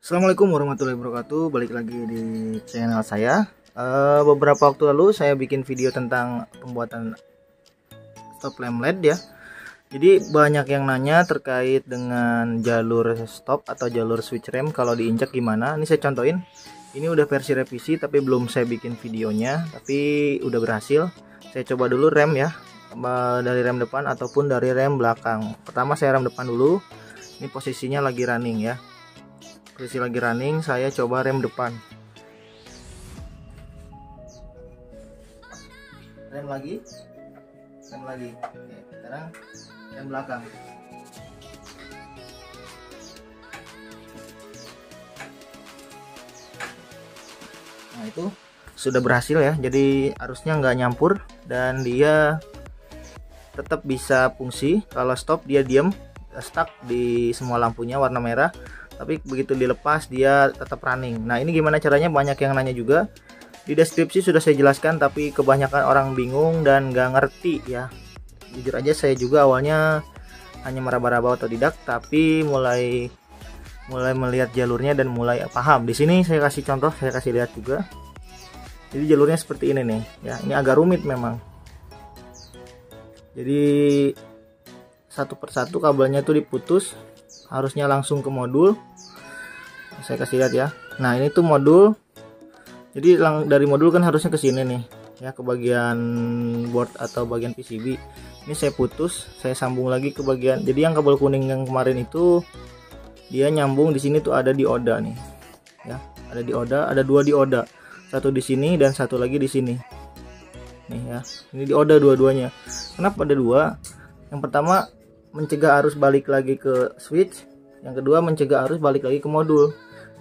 Assalamualaikum warahmatullahi wabarakatuh. Balik lagi di channel saya. Beberapa waktu lalu saya bikin video tentang pembuatan stop lamp LED ya. Jadi banyak yang nanya terkait dengan jalur stop atau jalur switch rem kalau diinjak gimana. Ini saya contohin. Ini udah versi revisi tapi belum saya bikin videonya, tapi udah berhasil. Saya coba dulu rem ya, dari rem depan ataupun dari rem belakang. Pertama saya rem depan dulu. Ini posisinya lagi running ya. Posisi lagi running, saya coba rem depan, rem lagi. Oke, sekarang rem belakang. Nah itu sudah berhasil ya, jadi arusnya nggak nyampur dan dia tetap bisa fungsi. Kalau stop dia diam, stuck di semua lampunya warna merah, tapi begitu dilepas dia tetap running. Nah ini gimana caranya, banyak yang nanya juga. Di deskripsi sudah saya jelaskan tapi kebanyakan orang bingung dan nggak ngerti ya. Jujur aja saya juga awalnya hanya meraba-raba otodidak, tapi mulai melihat jalurnya dan mulai paham. Di sini saya kasih contoh, saya kasih lihat juga. Jadi jalurnya seperti ini nih ya. Ini agak rumit memang. Jadi satu persatu kabelnya tuh diputus, harusnya langsung ke modul. Saya kasih lihat ya. Nah ini tuh modul. Jadi dari modul kan harusnya ke sini nih ya, ke bagian board atau bagian PCB. Ini saya putus, saya sambung lagi ke bagian. Jadi yang kabel kuning yang kemarin itu dia nyambung di sini tuh ada dioda nih ya, ada dioda, ada dua dioda, satu di sini dan satu lagi di sini nih ya. Ini dioda dua-duanya. Kenapa ada dua? Yang pertama mencegah arus balik lagi ke switch, yang kedua mencegah arus balik lagi ke modul.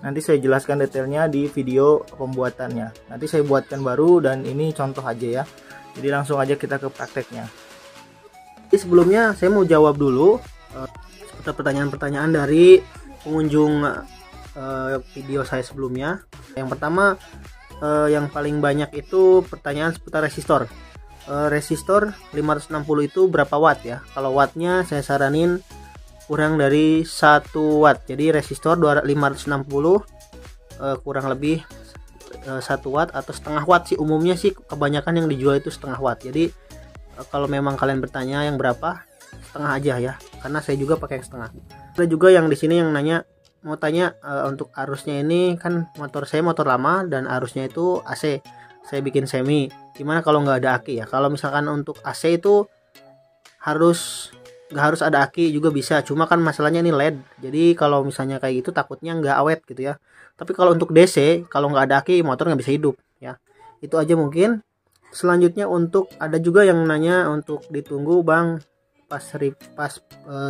Nanti saya jelaskan detailnya di video pembuatannya. Nanti saya buatkan baru dan ini contoh aja ya. Jadi langsung aja kita ke prakteknya. Jadi sebelumnya saya mau jawab dulu seputar pertanyaan-pertanyaan dari pengunjung video saya sebelumnya. Yang pertama yang paling banyak itu pertanyaan seputar resistor. Resistor 560 itu berapa watt ya? Kalau wattnya saya saranin kurang dari 1 watt. Jadi resistor 560 kurang lebih 1 watt atau setengah watt sih umumnya sih, kebanyakan yang dijual itu setengah watt. Jadi kalau memang kalian bertanya yang berapa, setengah aja ya, karena saya juga pakai yang setengah. Ada juga yang di sini yang nanya, mau tanya untuk arusnya. Ini kan motor saya motor lama dan arusnya itu AC. Saya bikin semi. Gimana kalau nggak ada aki ya? Kalau misalkan untuk AC itu nggak harus ada aki juga bisa. Cuma kan masalahnya ini LED. Jadi kalau misalnya kayak gitu takutnya nggak awet gitu ya. Tapi kalau untuk DC, kalau nggak ada aki motor nggak bisa hidup ya. Itu aja mungkin. Selanjutnya untuk ada juga yang nanya untuk ditunggu bang pas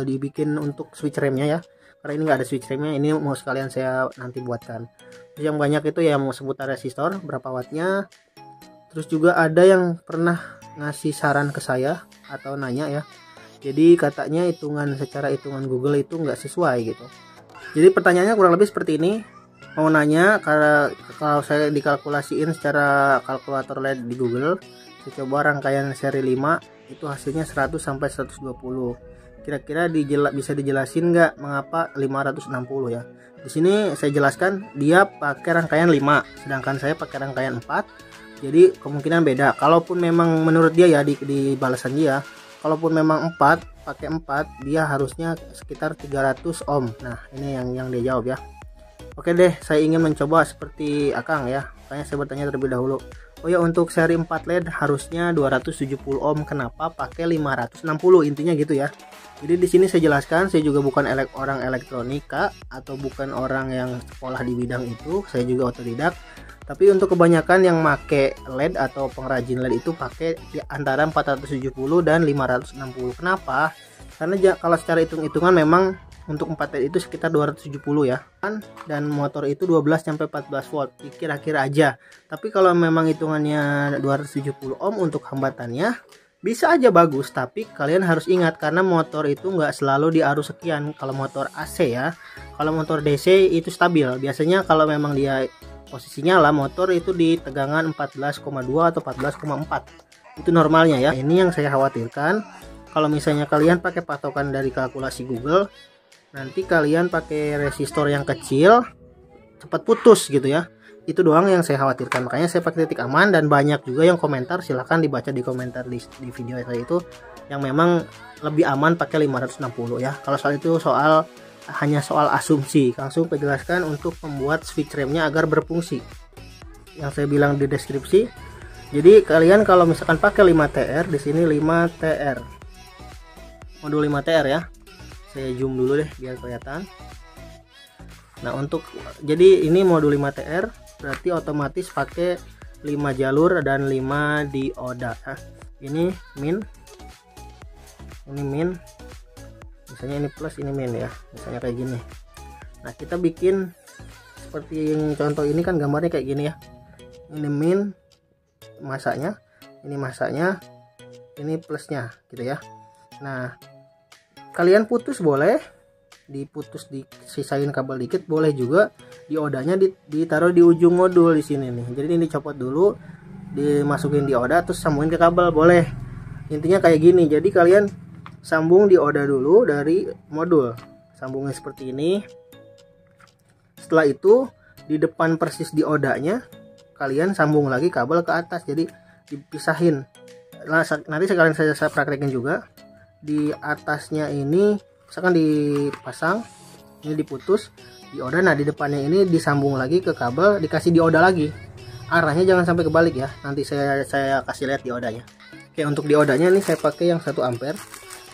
dibikin untuk switch remnya ya. Karena ini nggak ada switch remnya, ini mau sekalian saya nanti buatkan. Terus yang banyak itu ya mau seputar resistor berapa wattnya. Terus juga ada yang pernah ngasih saran ke saya atau nanya ya, jadi katanya secara hitungan Google itu nggak sesuai gitu. Jadi pertanyaannya kurang lebih seperti ini. Mau nanya kalau saya dikalkulasiin secara kalkulator LED di Google, saya coba rangkaian seri 5 itu hasilnya 100 sampai 120. Kira-kira bisa dijelasin nggak mengapa 560 ya? Di sini saya jelaskan dia pakai rangkaian 5, sedangkan saya pakai rangkaian 4. Jadi kemungkinan beda. Kalaupun memang menurut dia ya di balasan dia, kalaupun memang 4 pakai 4, dia harusnya sekitar 300 ohm. Nah, ini yang dia jawab ya. Oke deh, saya ingin mencoba seperti Akang ya. Makanya saya bertanya terlebih dahulu. Oh ya, untuk seri 4 LED harusnya 270 ohm. Kenapa pakai 560? Intinya gitu ya. Jadi di sini saya jelaskan, saya juga bukan orang elektronika atau bukan orang yang sekolah di bidang itu. Saya juga otodidak. Tapi untuk kebanyakan yang make LED atau pengrajin LED itu pakai di antara 470 dan 560. Kenapa? Karena kalau secara hitung-hitungan memang untuk 4 LED itu sekitar 270 ya. Dan motor itu 12 sampai 14 volt. Kira-kira aja. Tapi kalau memang hitungannya 270 ohm untuk hambatannya bisa aja bagus, tapi kalian harus ingat karena motor itu nggak selalu di arus sekian. Kalau motor AC ya. Kalau motor DC itu stabil. Biasanya kalau memang dia posisinya lah motor itu di tegangan 14,2 atau 14,4. Itu normalnya ya. Ini yang saya khawatirkan. Kalau misalnya kalian pakai patokan dari kalkulasi Google, nanti kalian pakai resistor yang kecil cepat putus gitu ya. Itu doang yang saya khawatirkan, makanya saya pakai titik aman. Dan banyak juga yang komentar, silahkan dibaca di komentar di video saya itu, yang memang lebih aman pakai 560 ya. Kalau soal itu hanya soal asumsi, langsung penjelaskan untuk membuat switch remnya agar berfungsi yang saya bilang di deskripsi. Jadi kalian kalau misalkan pakai 5TR, di sini 5TR, modul 5TR ya, saya zoom dulu deh biar kelihatan. Nah jadi ini modul 5TR berarti otomatis pakai 5 jalur dan 5 dioda. Nah, ini min, misalnya ini plus, ini min ya, misalnya kayak gini. Nah kita bikin seperti yang contoh ini kan gambarnya kayak gini ya, ini min masanya, ini masanya, ini plusnya gitu ya. Nah kalian putus boleh, diputus, disisain kabel dikit boleh juga, diodanya ditaruh di ujung modul di sini nih. Jadi ini dicopot dulu, dimasukin dioda, terus sambungin ke kabel boleh. Intinya kayak gini. Jadi kalian sambung dioda dulu dari modul, sambungnya seperti ini. Setelah itu di depan persis diodanya kalian sambung lagi kabel ke atas, jadi dipisahin. Nah, nanti sekalian saya praktekin juga. Di atasnya ini misalkan dipasang, ini diputus dioda, nah di depannya ini disambung lagi ke kabel, dikasih dioda lagi. Arahnya jangan sampai kebalik ya, nanti saya kasih lihat diodanya. Oke, untuk diodanya ini saya pakai yang 1 ampere.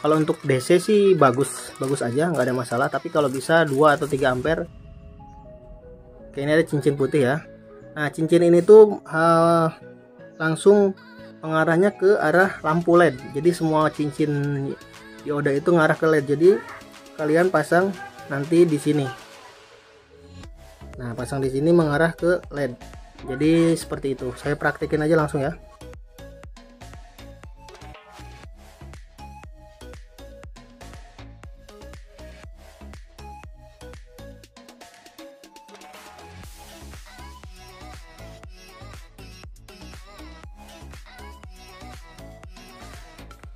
Kalau untuk DC sih bagus aja, nggak ada masalah, tapi kalau bisa 2 atau 3 ampere. Oke, ini ada cincin putih ya. Nah cincin ini tuh langsung pengarahnya ke arah lampu LED, jadi semua cincin dioda itu ngarah ke LED. Jadi kalian pasang nanti di sini, nah pasang di sini mengarah ke LED. Jadi seperti itu, saya praktekin aja langsung ya.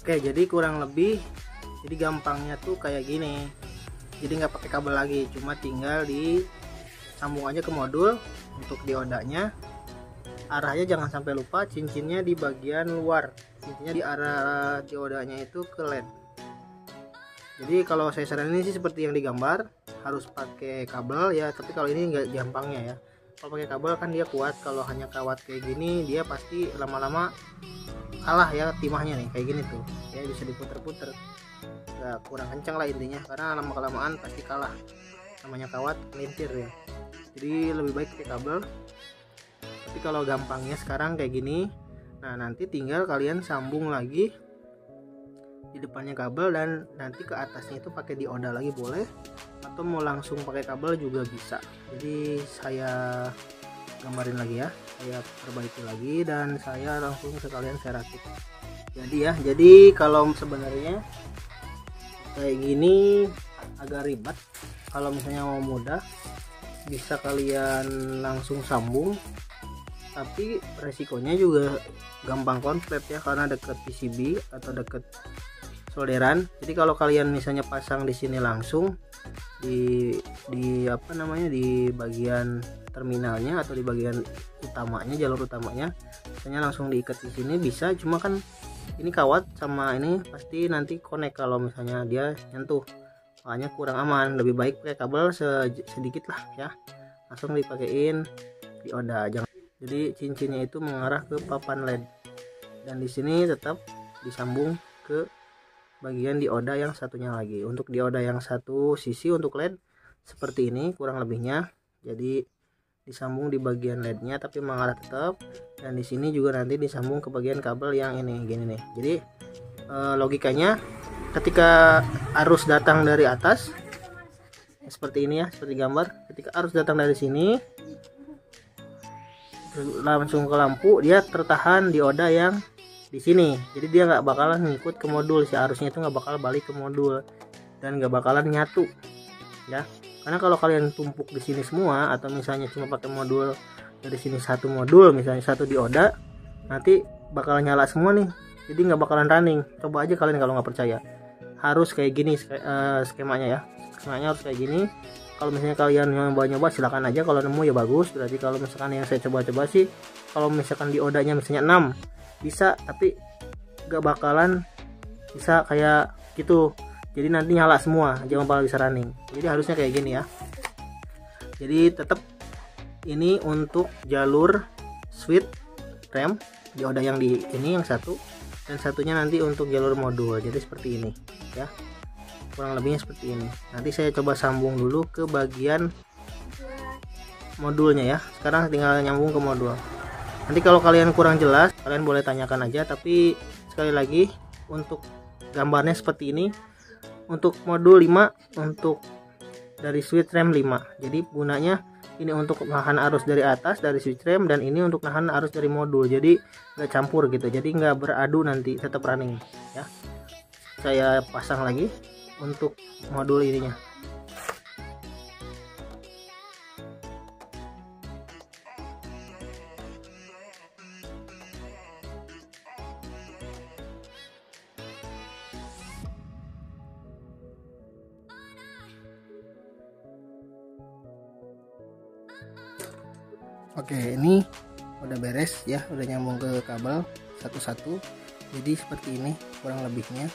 Oke, jadi kurang lebih, jadi gampangnya tuh kayak gini. Jadi nggak pakai kabel lagi, cuma tinggal disambung aja ke modul. Untuk diodanya arahnya jangan sampai lupa, cincinnya di bagian luar, cincinnya di arah diodanya itu ke LED. Jadi kalau saya saranin sih seperti yang digambar, harus pakai kabel ya, tapi kalau ini nggak gampangnya ya. Kalau pakai kabel kan dia kuat, kalau hanya kawat kayak gini dia pasti lama-lama kalah ya timahnya nih, kayak gini tuh ya, bisa diputer-puter, nggak, kurang kencang lah intinya, karena lama-kelamaan pasti kalah, namanya kawat melintir ya. Jadi lebih baik pakai kabel. Tapi kalau gampangnya sekarang kayak gini, nah nanti tinggal kalian sambung lagi di depannya kabel, dan nanti ke atasnya itu pakai dioda lagi boleh, atau mau langsung pakai kabel juga bisa. Jadi saya gambarin lagi ya, saya perbaiki lagi, dan saya langsung sekalian saya rakit. Jadi kalau sebenarnya kayak gini agak ribet, kalau misalnya mau mudah bisa kalian langsung sambung, tapi resikonya juga gampang konslet ya, karena deket PCB atau deket solderan. Jadi kalau kalian misalnya pasang di sini langsung di apa namanya, di bagian terminalnya atau di bagian utamanya, jalur utamanya, misalnya langsung diikat di sini bisa, cuma kan ini kawat sama ini pasti nanti connect kalau misalnya dia nyentuh, makanya kurang aman. Lebih baik pakai kabel sedikit lah ya, langsung dipakein dioda. Jadi cincinnya itu mengarah ke papan LED, dan di sini tetap disambung ke bagian dioda yang satunya lagi. Untuk dioda yang satu sisi untuk LED seperti ini kurang lebihnya, jadi disambung di bagian LED-nya tapi mengarah tetap, dan di sini juga nanti disambung ke bagian kabel yang ini gini nih. Jadi logikanya ketika arus datang dari atas seperti ini ya, seperti gambar, ketika arus datang dari sini langsung ke lampu, dia tertahan dioda yang di sini, jadi dia nggak bakalan ngikut ke modul, si arusnya itu nggak bakal balik ke modul dan nggak bakalan nyatu ya. Karena kalau kalian tumpuk di sini semua, atau misalnya cuma pakai modul dari sini satu modul, misalnya satu dioda, nanti bakal nyala semua nih, jadi nggak bakalan running. Coba aja kalian kalau nggak percaya, harus kayak gini skemanya ya, skemanya harus kayak gini. Kalau misalnya kalian nyoba-nyoba silakan aja, kalau nemu ya bagus. Berarti kalau misalkan yang saya coba-coba sih, kalau misalkan diodanya misalnya 6 bisa, tapi gak bakalan bisa kayak gitu. Jadi nanti nyala semua, jangan bakal bisa running. Jadi harusnya kayak gini ya. Jadi tetap ini untuk jalur switch rem dioda yang di ini yang satu, dan satunya nanti untuk jalur modul. Jadi seperti ini ya, kurang lebihnya seperti ini. Nanti saya coba sambung dulu ke bagian modulnya ya. Sekarang tinggal nyambung ke modul. Nanti kalau kalian kurang jelas kalian boleh tanyakan aja, tapi sekali lagi untuk gambarnya seperti ini. Untuk modul 5, untuk dari switch rem 5. Jadi gunanya ini untuk nahan arus dari atas dari switch rem, dan ini untuk nahan arus dari modul. Jadi nggak campur gitu, jadi nggak beradu, nanti tetap running ya. Saya pasang lagi untuk modul ininya. Oke, ini udah beres ya, udah nyambung ke kabel satu-satu. Jadi seperti ini kurang lebihnya.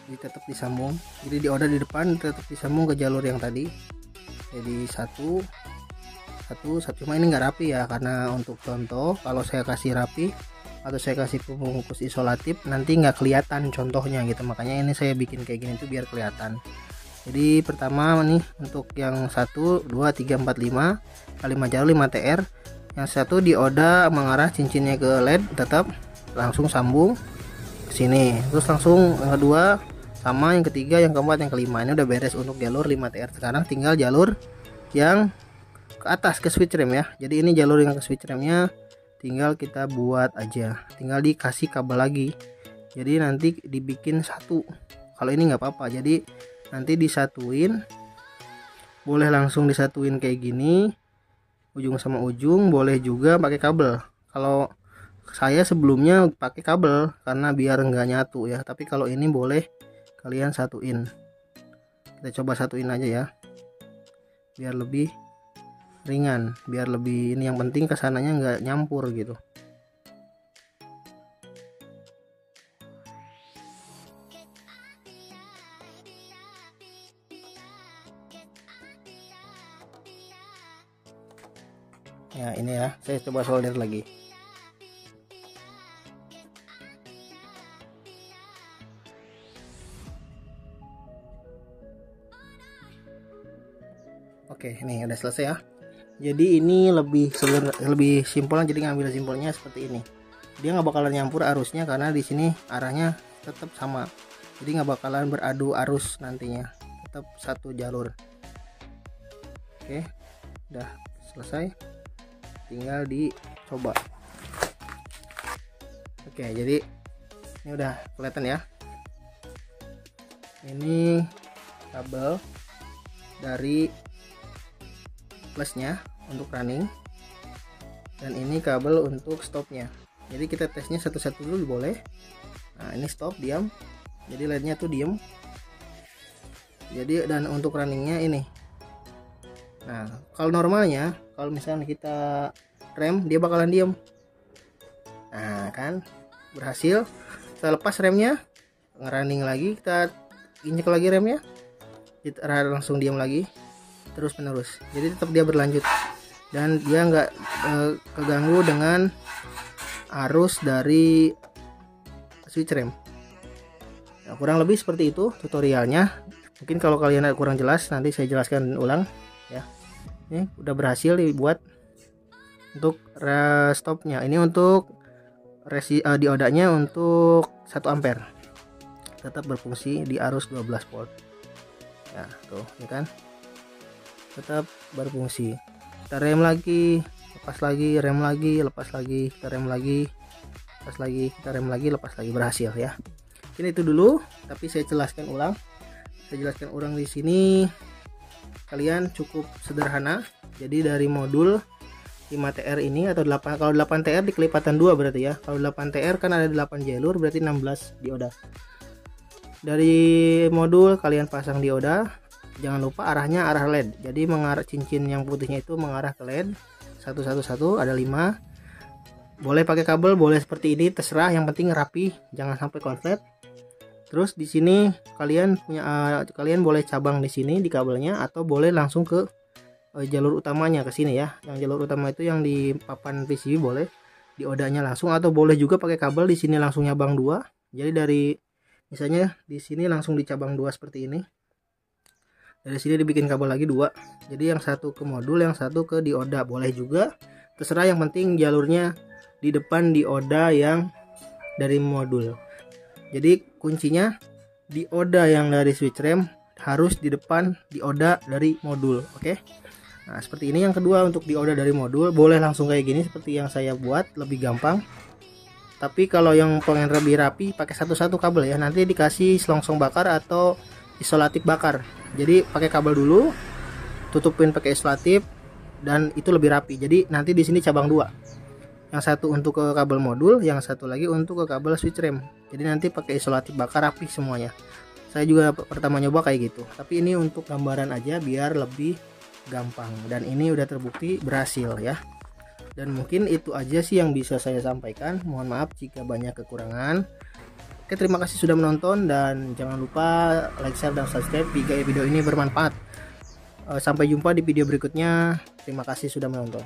Jadi tetap disambung. Jadi dioda di depan tetap disambung ke jalur yang tadi. Jadi satu, cuma ini nggak rapi ya, karena untuk contoh kalau saya kasih rapi atau saya kasih pembungkus isolatif nanti nggak kelihatan contohnya gitu. Makanya ini saya bikin kayak gini tuh biar kelihatan. Jadi pertama nih untuk yang 1 2 3 4 5 kali 5 jalur 5 TR. Yang satu dioda mengarah cincinnya ke LED, tetap langsung sambung ke sini. Terus langsung yang kedua sama, yang ketiga, yang keempat, yang kelima. Ini udah beres untuk jalur 5 TR. Sekarang tinggal jalur yang ke atas ke switch rem ya. Jadi ini jalur yang ke switch remnya tinggal kita buat aja. Tinggal dikasih kabel lagi. Jadi nanti dibikin satu. Kalau ini nggak apa-apa. Jadi nanti disatuin, boleh langsung disatuin kayak gini ujung sama ujung, boleh juga pakai kabel. Kalau saya sebelumnya pakai kabel karena biar nggak nyatu ya, tapi kalau ini boleh kalian satuin. Kita coba satuin aja ya biar lebih ringan, biar lebih ini, yang penting kesananya nggak nyampur gitu. Ya ini ya, saya coba solder lagi. Oke, ini udah selesai ya. Jadi ini lebih simpel, jadi ngambil simpelnya seperti ini. Dia nggak bakalan nyampur arusnya karena di sini arahnya tetap sama. Jadi nggak bakalan beradu arus nantinya, tetap satu jalur. Oke, udah selesai. Tinggal dicoba. Oke, jadi ini udah kelihatan ya. Ini kabel dari plusnya untuk running, dan ini kabel untuk stopnya. Jadi kita tesnya satu-satu dulu boleh. Nah ini stop, diam. Jadi LED-nya tuh diem. Jadi dan untuk runningnya ini. Nah kalau normalnya, kalau misalnya kita rem dia bakalan diem. Nah kan berhasil. Kita lepas remnya, ngerunning lagi, kita injek lagi remnya, kita langsung diam lagi, terus menerus. Jadi tetap dia berlanjut dan dia nggak keganggu dengan arus dari switch rem. Nah, kurang lebih seperti itu tutorialnya. Mungkin kalau kalian kurang jelas nanti saya jelaskan ulang ya. Ini udah berhasil dibuat untuk stopnya. Ini untuk diodanya untuk 1 ampere, tetap berfungsi di arus 12 volt ya, tuh ya kan, tetap berfungsi. Kita rem lagi, lepas lagi, rem lagi, lepas lagi, kita rem lagi, lepas lagi, kita rem lagi, lepas lagi, berhasil ya. Ini itu dulu, tapi saya jelaskan ulang. Saya jelaskan ulang di sini. Kalian cukup sederhana. Jadi dari modul 5TR ini atau 8, kalau 8TR di kelipatan 2 berarti ya. Kalau 8TR kan ada 8 jalur, berarti 16 dioda. Dari modul kalian pasang dioda, jangan lupa arahnya arah LED. Jadi mengarah, cincin yang putihnya itu mengarah ke LED. Satu, ada 5. Boleh pakai kabel, boleh seperti ini, terserah, yang penting rapi, jangan sampai konslet. Terus di sini kalian boleh cabang di sini di kabelnya, atau boleh langsung ke jalur utamanya ke sini ya. Yang jalur utama itu yang di papan PCB boleh di odanya langsung, atau boleh juga pakai kabel di sini langsung nyabang 2. Jadi dari misalnya di sini langsung dicabang 2 seperti ini. Dari sini dibikin kabel lagi 2. Jadi yang satu ke modul, yang satu ke dioda, boleh juga. Terserah, yang penting jalurnya di depan dioda yang dari modul. Jadi kuncinya dioda yang dari switch rem harus di depan dioda dari modul. Oke. Nah, seperti ini. Yang kedua, untuk dioda dari modul boleh langsung kayak gini seperti yang saya buat, lebih gampang. Tapi kalau yang pengen lebih rapi pakai satu-satu kabel ya, nanti dikasih selongsong bakar atau isolatif bakar. Jadi pakai kabel dulu, tutupin pakai isolatif, dan itu lebih rapi. Jadi nanti di sini cabang 2. Yang satu untuk ke kabel modul, yang satu lagi untuk ke kabel switch rem. Jadi nanti pakai isolatif bakar, rapi semuanya. Saya juga pertama nyoba kayak gitu. Tapi ini untuk gambaran aja biar lebih gampang, dan ini udah terbukti berhasil ya. Dan mungkin itu aja sih yang bisa saya sampaikan. Mohon maaf jika banyak kekurangan. Oke, terima kasih sudah menonton, dan jangan lupa like, share, dan subscribe jika video ini bermanfaat. Sampai jumpa di video berikutnya. Terima kasih sudah menonton.